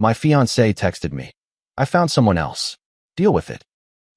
My fiancé texted me. I found someone else. Deal with it.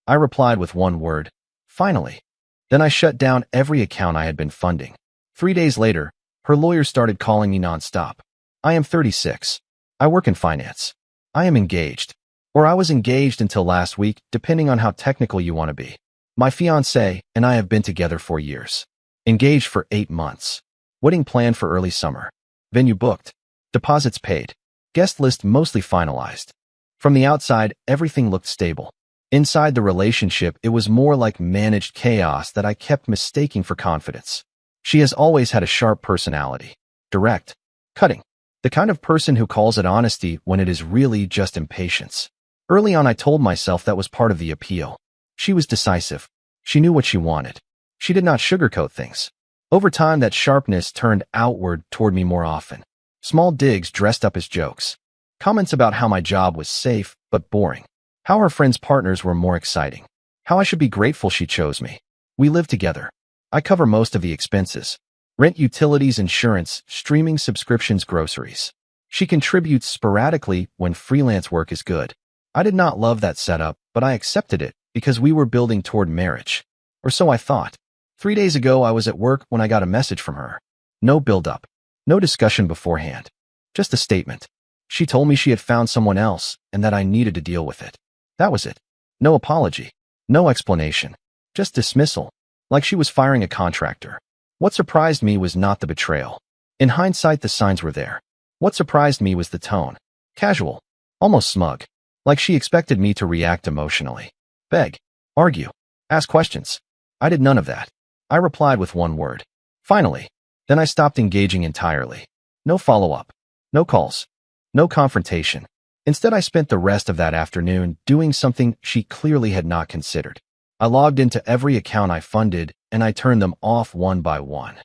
I replied with one word. Finally. Then I shut down every account I had been funding. 3 days later, her lawyer started calling me nonstop. I am 36. I work in finance. I am engaged. Or I was engaged until last week, depending on how technical you want to be. My fiancé and I have been together for years. Engaged for 8 months. Wedding planned for early summer. Venue booked. Deposits paid. Guest list mostly finalized. From the outside, everything looked stable. Inside the relationship, it was more like managed chaos that I kept mistaking for confidence. She has always had a sharp personality. Direct. Cutting. The kind of person who calls it honesty when it is really just impatience. Early on, I told myself that was part of the appeal. She was decisive. She knew what she wanted. She did not sugarcoat things. Over time, that sharpness turned outward toward me more often. Small digs dressed up as jokes. Comments about how my job was safe but boring. How her friends' partners were more exciting. How I should be grateful she chose me. We live together. I cover most of the expenses. Rent, utilities, insurance, streaming subscriptions, groceries. She contributes sporadically when freelance work is good. I did not love that setup, but I accepted it because we were building toward marriage. Or so I thought. 3 days ago, I was at work when I got a message from her. No build-up. No discussion beforehand. Just a statement. She told me she had found someone else and that I needed to deal with it. That was it. No apology. No explanation. Just dismissal. Like she was firing a contractor. What surprised me was not the betrayal. In hindsight, the signs were there. What surprised me was the tone. Casual. Almost smug. Like she expected me to react emotionally. Beg. Argue. Ask questions. I did none of that. I replied with one word. Finally. Then I stopped engaging entirely. No follow-up. No calls. No confrontation. Instead, I spent the rest of that afternoon doing something she clearly had not considered. I logged into every account I funded, and I turned them off one by one.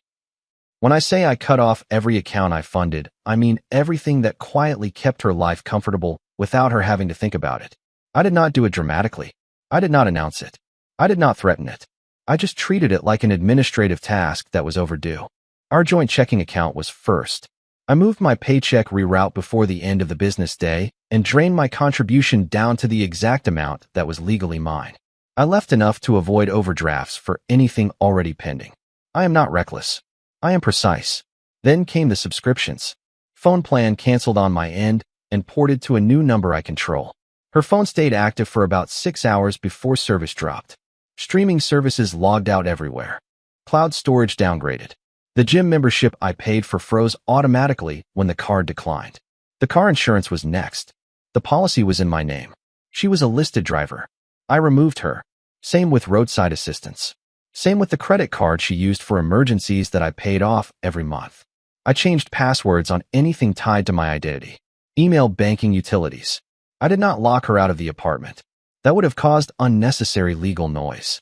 When I say I cut off every account I funded, I mean everything that quietly kept her life comfortable without her having to think about it. I did not do it dramatically. I did not announce it. I did not threaten it. I just treated it like an administrative task that was overdue. Our joint checking account was first. I moved my paycheck reroute before the end of the business day and drained my contribution down to the exact amount that was legally mine. I left enough to avoid overdrafts for anything already pending. I am not reckless. I am precise. Then came the subscriptions. Phone plan canceled on my end and ported to a new number I control. Her phone stayed active for about 6 hours before service dropped. Streaming services logged out everywhere. Cloud storage downgraded. The gym membership I paid for froze automatically when the card declined. The car insurance was next. The policy was in my name. She was a listed driver. I removed her. Same with roadside assistance. Same with the credit card she used for emergencies that I paid off every month. I changed passwords on anything tied to my identity. Email, banking, utilities. I did not lock her out of the apartment. That would have caused unnecessary legal noise.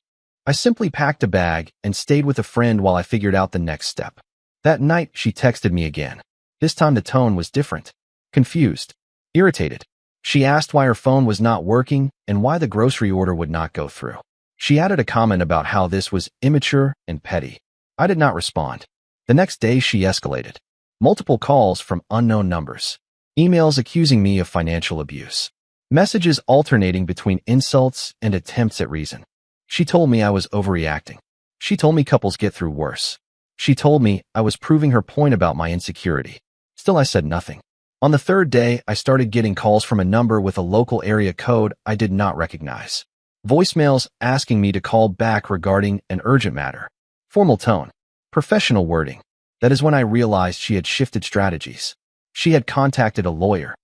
I simply packed a bag and stayed with a friend while I figured out the next step. That night, she texted me again. This time the tone was different. Confused. Irritated. She asked why her phone was not working and why the grocery order would not go through. She added a comment about how this was immature and petty. I did not respond. The next day, she escalated. Multiple calls from unknown numbers. Emails accusing me of financial abuse. Messages alternating between insults and attempts at reason. She told me I was overreacting. She told me couples get through worse. She told me I was proving her point about my insecurity. Still, I said nothing. On the third day, I started getting calls from a number with a local area code I did not recognize. Voicemails asking me to call back regarding an urgent matter. Formal tone. Professional wording. That is when I realized she had shifted strategies. She had contacted a lawyer.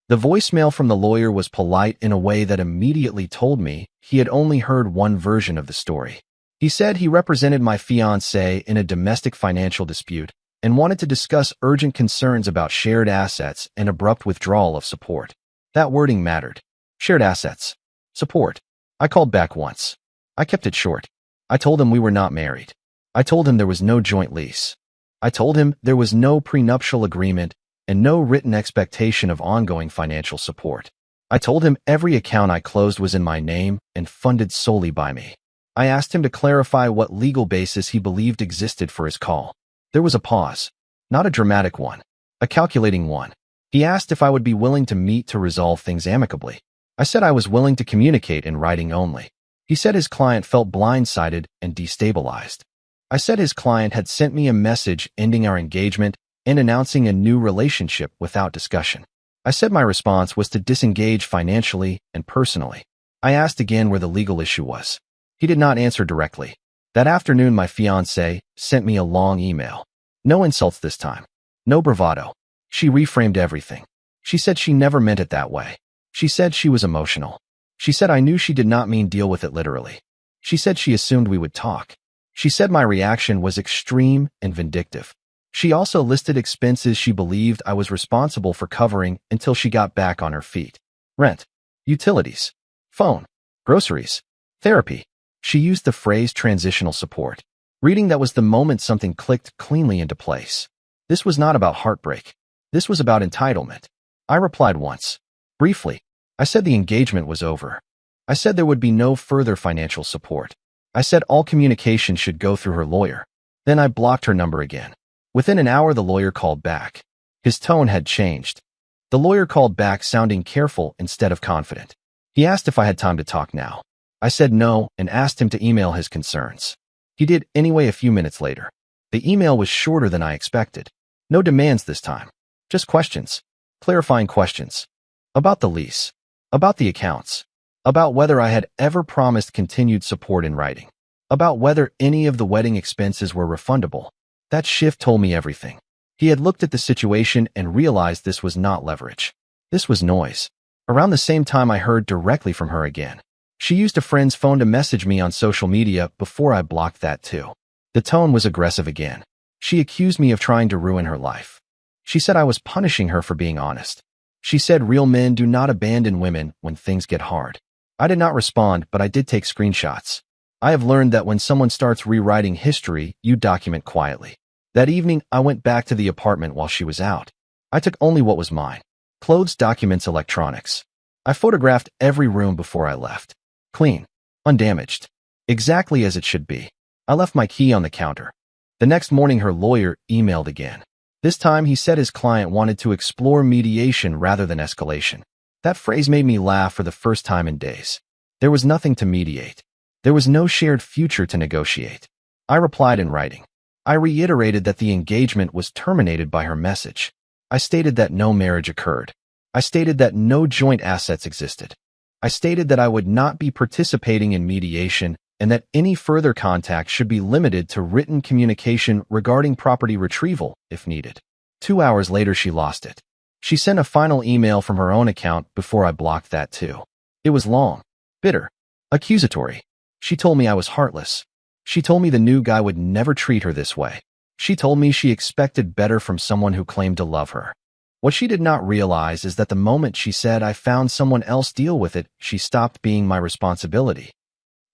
The voicemail from the lawyer was polite in a way that immediately told me he had only heard one version of the story. He said he represented my fiancée in a domestic financial dispute and wanted to discuss urgent concerns about shared assets and abrupt withdrawal of support. That wording mattered. Shared assets. Support. I called back once. I kept it short. I told him we were not married. I told him there was no joint lease. I told him there was no prenuptial agreement and no written expectation of ongoing financial support. I told him every account I closed was in my name and funded solely by me. I asked him to clarify what legal basis he believed existed for his call. There was a pause. Not a dramatic one. A calculating one. He asked if I would be willing to meet to resolve things amicably. I said I was willing to communicate in writing only. He said his client felt blindsided and destabilized. I said his client had sent me a message ending our engagement and announcing a new relationship without discussion. I said my response was to disengage financially and personally. I asked again where the legal issue was. He did not answer directly. That afternoon, my fiancée sent me a long email. No insults this time. No bravado. She reframed everything. She said she never meant it that way. She said she was emotional. She said I knew she did not mean deal with it literally. She said she assumed we would talk. She said my reaction was extreme and vindictive. She also listed expenses she believed I was responsible for covering until she got back on her feet. Rent, utilities, phone, groceries, therapy. She used the phrase transitional support. Reading that was the moment something clicked cleanly into place. This was not about heartbreak. This was about entitlement. I replied once. Briefly. I said the engagement was over. I said there would be no further financial support. I said all communication should go through her lawyer. Then I blocked her number again. Within an hour, the lawyer called back. His tone had changed. The lawyer called back sounding careful instead of confident. He asked if I had time to talk now. I said no and asked him to email his concerns. He did anyway a few minutes later. The email was shorter than I expected. No demands this time. Just questions. Clarifying questions. About the lease. About the accounts. About whether I had ever promised continued support in writing. About whether any of the wedding expenses were refundable. That shift told me everything. He had looked at the situation and realized this was not leverage. This was noise. Around the same time, I heard directly from her again. She used a friend's phone to message me on social media before I blocked that too. The tone was aggressive again. She accused me of trying to ruin her life. She said I was punishing her for being honest. She said real men do not abandon women when things get hard. I did not respond, but I did take screenshots. I have learned that when someone starts rewriting history, you document quietly. That evening, I went back to the apartment while she was out. I took only what was mine. Clothes, documents, electronics. I photographed every room before I left. Clean. Undamaged. Exactly as it should be. I left my key on the counter. The next morning, her lawyer emailed again. This time, he said his client wanted to explore mediation rather than escalation. That phrase made me laugh for the first time in days. There was nothing to mediate. There was no shared future to negotiate. I replied in writing. I reiterated that the engagement was terminated by her message. I stated that no marriage occurred. I stated that no joint assets existed. I stated that I would not be participating in mediation and that any further contact should be limited to written communication regarding property retrieval if needed. 2 hours later, she lost it. She sent a final email from her own account before I blocked that too. It was long, bitter, accusatory. She told me I was heartless. She told me the new guy would never treat her this way. She told me she expected better from someone who claimed to love her. What she did not realize is that the moment she said I found someone else deal with it, she stopped being my responsibility.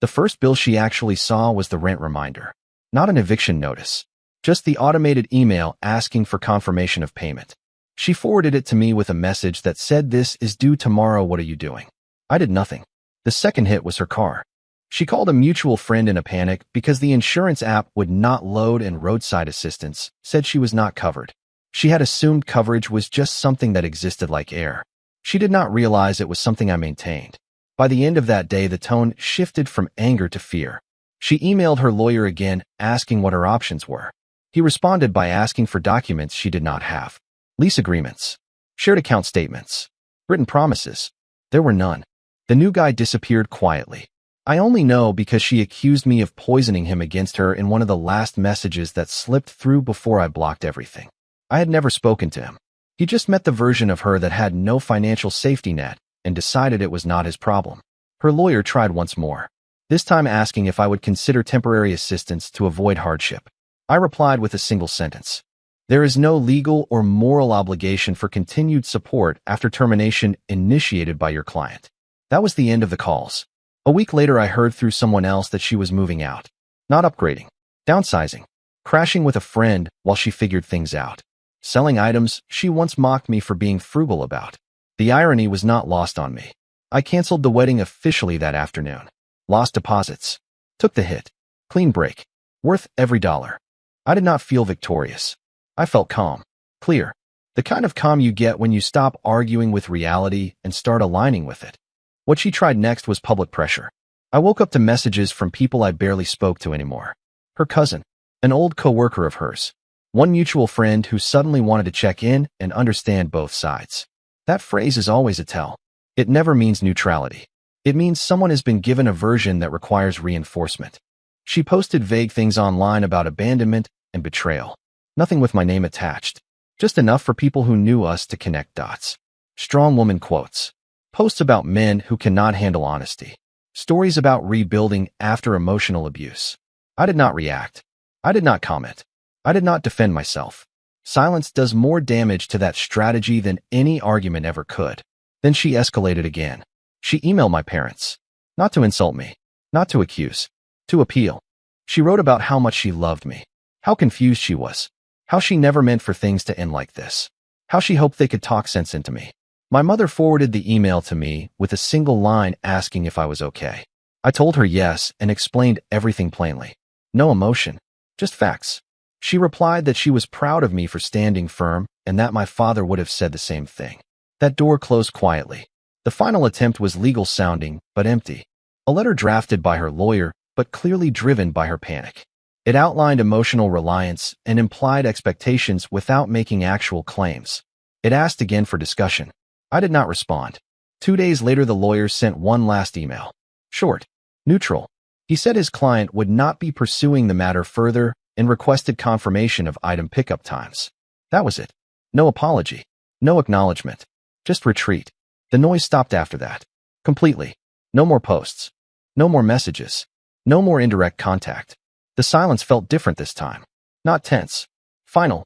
The first bill she actually saw was the rent reminder. Not an eviction notice. Just the automated email asking for confirmation of payment. She forwarded it to me with a message that said, "This is due tomorrow, what are you doing?" I did nothing. The second hit was her car. She called a mutual friend in a panic because the insurance app would not load and roadside assistance said she was not covered. She had assumed coverage was just something that existed like air. She did not realize it was something I maintained. By the end of that day, the tone shifted from anger to fear. She emailed her lawyer again, asking what her options were. He responded by asking for documents she did not have. Lease agreements. Shared account statements. Written promises. There were none. The new guy disappeared quietly. I only know because she accused me of poisoning him against her in one of the last messages that slipped through before I blocked everything. I had never spoken to him. He just met the version of her that had no financial safety net and decided it was not his problem. Her lawyer tried once more, this time asking if I would consider temporary assistance to avoid hardship. I replied with a single sentence. There is no legal or moral obligation for continued support after termination initiated by your client. That was the end of the calls. A week later, I heard through someone else that she was moving out. Not upgrading. Downsizing. Crashing with a friend while she figured things out. Selling items she once mocked me for being frugal about. The irony was not lost on me. I canceled the wedding officially that afternoon. Lost deposits. Took the hit. Clean break. Worth every dollar. I did not feel victorious. I felt calm. Clear. The kind of calm you get when you stop arguing with reality and start aligning with it. What she tried next was public pressure. I woke up to messages from people I barely spoke to anymore. Her cousin, an old coworker of hers, one mutual friend who suddenly wanted to check in and understand both sides. That phrase is always a tell. It never means neutrality. It means someone has been given a version that requires reinforcement. She posted vague things online about abandonment and betrayal. Nothing with my name attached. Just enough for people who knew us to connect dots. Strong woman quotes. Posts about men who cannot handle honesty. Stories about rebuilding after emotional abuse. I did not react. I did not comment. I did not defend myself. Silence does more damage to that strategy than any argument ever could. Then she escalated again. She emailed my parents. Not to insult me. Not to accuse. To appeal. She wrote about how much she loved me. How confused she was. How she never meant for things to end like this. How she hoped they could talk sense into me. My mother forwarded the email to me with a single line asking if I was okay. I told her yes and explained everything plainly. No emotion. Just facts. She replied that she was proud of me for standing firm and that my father would have said the same thing. That door closed quietly. The final attempt was legal sounding, but empty. A letter drafted by her lawyer, but clearly driven by her panic. It outlined emotional reliance and implied expectations without making actual claims. It asked again for discussion. I did not respond. 2 days later, the lawyer sent one last email. Short. Neutral. He said his client would not be pursuing the matter further and requested confirmation of item pickup times. That was it. No apology. No acknowledgement. Just retreat. The noise stopped after that. Completely. No more posts. No more messages. No more indirect contact. The silence felt different this time. Not tense. Final.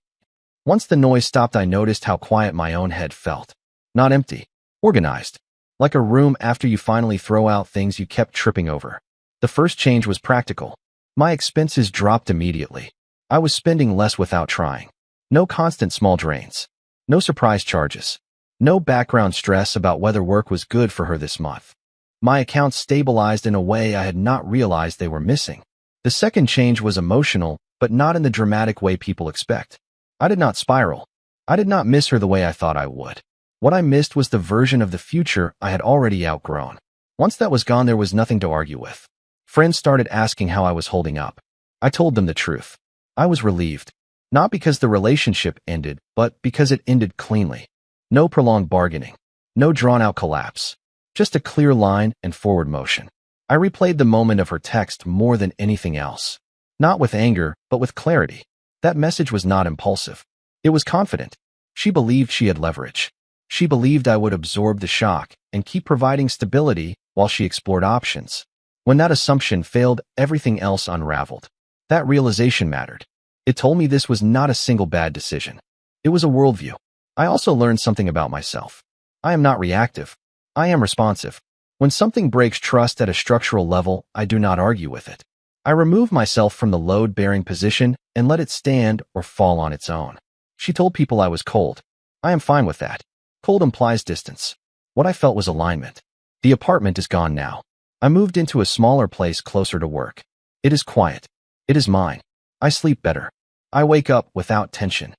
Once the noise stopped, I noticed how quiet my own head felt. Not empty. Organized. Like a room after you finally throw out things you kept tripping over. The first change was practical. My expenses dropped immediately. I was spending less without trying. No constant small drains. No surprise charges. No background stress about whether work was good for her this month. My accounts stabilized in a way I had not realized they were missing. The second change was emotional, but not in the dramatic way people expect. I did not spiral. I did not miss her the way I thought I would. What I missed was the version of the future I had already outgrown. Once that was gone, there was nothing to argue with. Friends started asking how I was holding up. I told them the truth. I was relieved. Not because the relationship ended, but because it ended cleanly. No prolonged bargaining. No drawn-out collapse. Just a clear line and forward motion. I replayed the moment of her text more than anything else. Not with anger, but with clarity. That message was not impulsive. It was confident. She believed she had leverage. She believed I would absorb the shock and keep providing stability while she explored options. When that assumption failed, everything else unraveled. That realization mattered. It told me this was not a single bad decision. It was a worldview. I also learned something about myself. I am not reactive. I am responsive. When something breaks trust at a structural level, I do not argue with it. I remove myself from the load-bearing position and let it stand or fall on its own. She told people I was cold. I am fine with that. Cold implies distance. What I felt was alignment. The apartment is gone now. I moved into a smaller place closer to work. It is quiet. It is mine. I sleep better. I wake up without tension.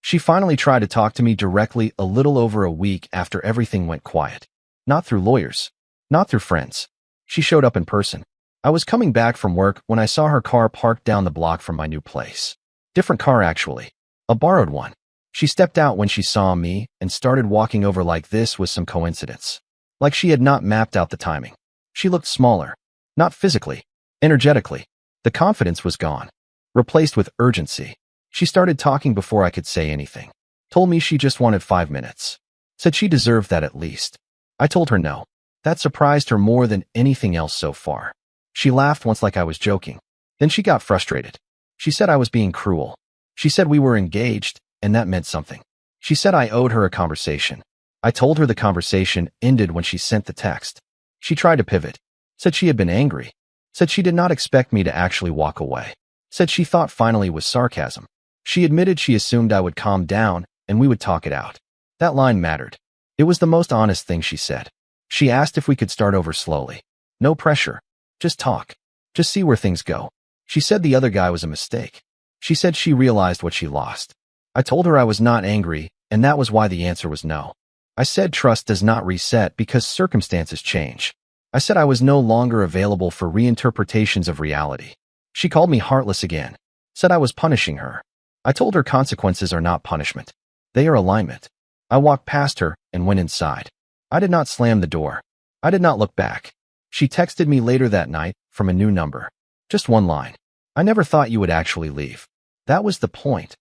She finally tried to talk to me directly a little over a week after everything went quiet. Not through lawyers. Not through friends. She showed up in person. I was coming back from work when I saw her car parked down the block from my new place. Different car, actually. A borrowed one. She stepped out when she saw me and started walking over like this was some coincidence. Like she had not mapped out the timing. She looked smaller. Not physically. Energetically. The confidence was gone. Replaced with urgency. She started talking before I could say anything. Told me she just wanted 5 minutes. Said she deserved that at least. I told her no. That surprised her more than anything else so far. She laughed once like I was joking. Then she got frustrated. She said I was being cruel. She said we were engaged, and that meant something. She said I owed her a conversation. I told her the conversation ended when she sent the text. She tried to pivot. Said she had been angry. Said she did not expect me to actually walk away. Said she thought finally was sarcasm. She admitted she assumed I would calm down and we would talk it out. That line mattered. It was the most honest thing she said. She asked if we could start over slowly. No pressure. Just talk. Just see where things go. She said the other guy was a mistake. She said she realized what she lost. I told her I was not angry, and that was why the answer was no. I said trust does not reset because circumstances change. I said I was no longer available for reinterpretations of reality. She called me heartless again, said I was punishing her. I told her consequences are not punishment. They are alignment. I walked past her and went inside. I did not slam the door. I did not look back. She texted me later that night from a new number. Just one line. I never thought you would actually leave. That was the point.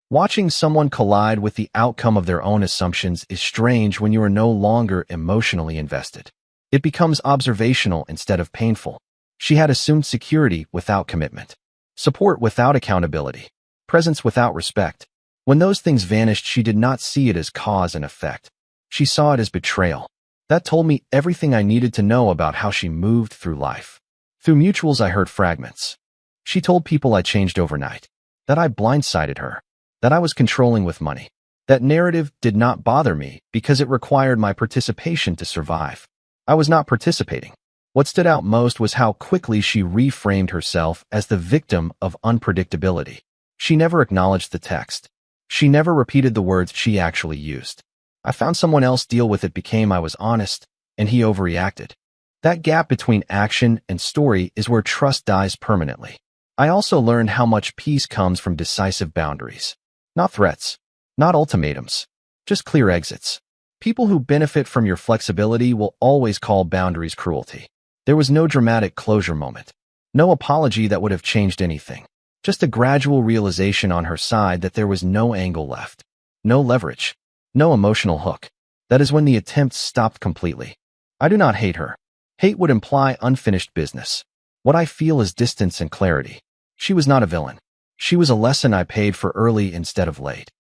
Watching someone collide with the outcome of their own assumptions is strange when you are no longer emotionally invested. It becomes observational instead of painful. She had assumed security without commitment, support without accountability, presence without respect. When those things vanished, she did not see it as cause and effect. She saw it as betrayal. That told me everything I needed to know about how she moved through life. Through mutuals, I heard fragments. She told people I changed overnight, that I blindsided her, that I was controlling with money. That narrative did not bother me because it required my participation to survive. I was not participating. What stood out most was how quickly she reframed herself as the victim of unpredictability. She never acknowledged the text. She never repeated the words she actually used. I found someone else deal with it became I was honest, and he overreacted. That gap between action and story is where trust dies permanently. I also learned how much peace comes from decisive boundaries. Not threats, not ultimatums, just clear exits. People who benefit from your flexibility will always call boundaries cruelty. There was no dramatic closure moment, no apology that would have changed anything, just a gradual realization on her side that there was no angle left, no leverage, no emotional hook. That is when the attempt stopped completely. I do not hate her. Hate would imply unfinished business. What I feel is distance and clarity. She was not a villain. She was a lesson I paid for early instead of late.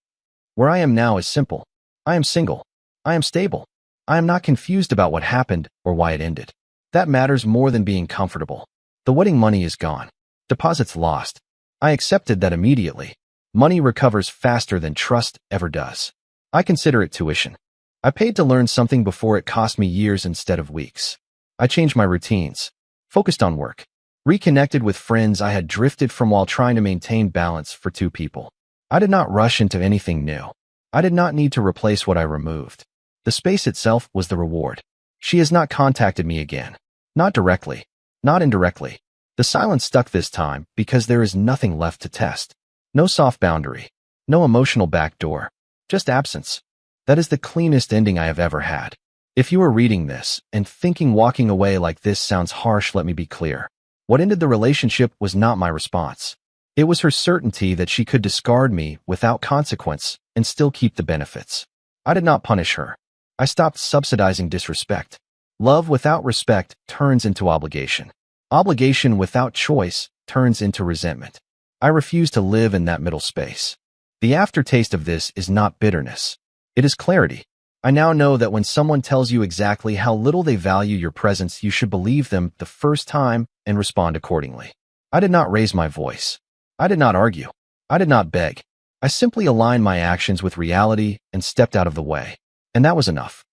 Where I am now is simple. I am single. I am stable. I am not confused about what happened or why it ended. That matters more than being comfortable. The wedding money is gone. Deposits lost. I accepted that immediately. Money recovers faster than trust ever does. I consider it tuition. I paid to learn something before it cost me years instead of weeks. I changed my routines, focused on work, reconnected with friends I had drifted from while trying to maintain balance for two people. I did not rush into anything new. I did not need to replace what I removed. The space itself was the reward. She has not contacted me again. Not directly, not indirectly. The silence stuck this time because there is nothing left to test. No soft boundary, no emotional backdoor, just absence. That is the cleanest ending I have ever had. If you are reading this and thinking walking away like this sounds harsh, let me be clear. What ended the relationship was not my response. It was her certainty that she could discard me without consequence and still keep the benefits. I did not punish her. I stopped subsidizing disrespect. Love without respect turns into obligation. Obligation without choice turns into resentment. I refuse to live in that middle space. The aftertaste of this is not bitterness. It is clarity. I now know that when someone tells you exactly how little they value your presence, you should believe them the first time and respond accordingly. I did not raise my voice. I did not argue. I did not beg. I simply aligned my actions with reality and stepped out of the way. And that was enough.